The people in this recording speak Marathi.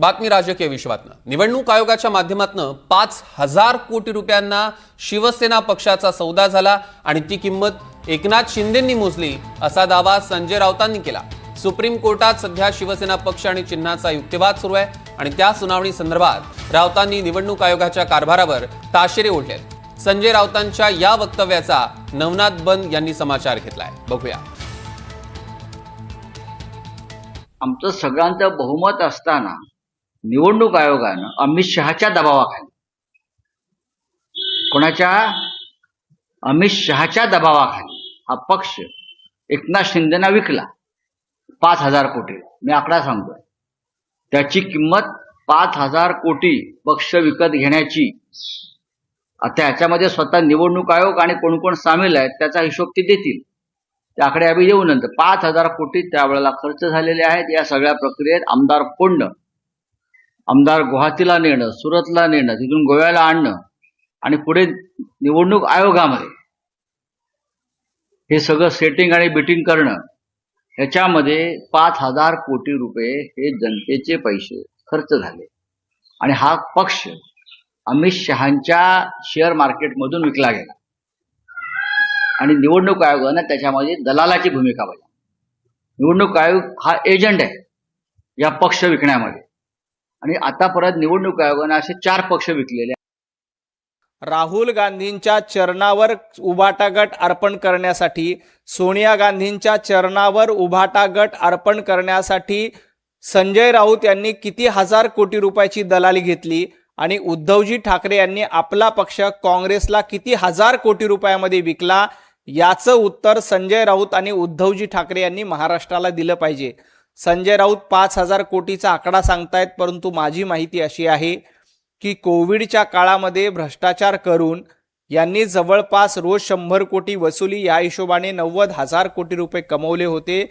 बातमी राजकीय विश्वातनं निवडणूक आयोगाच्या माध्यमातून 5,000 कोटी रुपयांना शिवसेना पक्षाचा सौदा झाला आणि ती किंमत एकनाथ शिंदेंनी मोजली असा दावा संजय राऊतांनी केला। सुप्रीम कोर्टात सध्या शिवसेना पक्ष आणि चिन्हाचा युक्तिवाद सुरू आहे आणि त्या सुनावणी संदर्भात राऊतांनी निवडणूक आयोगाच्या कारभारावर ताशेरे ओढले। संजय राऊतांच्या या वक्तव्याचा नवनाथ बन यांनी समाचार घेतलाय, बघूया। आमचं सगळ्यांचं बहुमत असताना निवडणूक आयोगानं अमित शहाच्या दबावाखाली, कोणाच्या? अमित शहाच्या दबावाखाली हा पक्ष एकनाथ शिंदेना विकला 5,000 कोटी। मी आकडा सांगतोय, त्याची किंमत 5,000 कोटी पक्ष विकत घेण्याची। आता याच्यामध्ये स्वतः निवडणूक आयोग आणि कोण कोण सामील आहेत त्याचा हिशोब ते देतील, त्या आकडे आम्ही येऊ नंतर। 5,000 कोटी त्यावेळेला खर्च झालेले आहेत। या सगळ्या प्रक्रियेत आमदार फोडणं, आमदार गुवाहाटीला नेणं, सुरतला नेणं, तिथून गोव्याला आणणं आणि पुढे निवडणूक आयोगामध्ये हे सगळं सेटिंग आणि बिटिंग करणं, ह्याच्यामध्ये 5,000 कोटी रुपये हे जनतेचे पैसे खर्च झाले आणि हा पक्ष अमित शहांच्या शेअर मार्केटमधून विकला गेला आणि निवडणूक आयोगानं त्याच्यामध्ये दलालाची भूमिका बजावली। निवडणूक आयोग हा एजंट आहे या पक्ष विकण्यामध्ये आणि आता परत निवडणूक आयोगाने असे 4 पक्ष विकलेले। राहुल गांधींच्या चरणावर उभाटा गट अर्पण करण्यासाठी, सोनिया गांधींच्या चरणावर उभाटा गट अर्पण करण्यासाठी संजय राऊत यांनी किती हजार कोटी रुपयाची दलाली घेतली आणि उद्धवजी ठाकरे यांनी आपला पक्ष काँग्रेसला किती हजार कोटी रुपयामध्ये विकला, याचं उत्तर संजय राऊत आणि उद्धवजी ठाकरे यांनी महाराष्ट्राला दिलं पाहिजे। संजय राऊत 5,000 कोटीचा आकडा सांगतायत, परंतु माझी माहिती अशी आहे की कोविडच्या काळामध्ये भ्रष्टाचार करून यांनी जवळपास रोज 100 कोटी वसुली, या हिशोबाने 90,000 कोटी रुपये कमवले होते।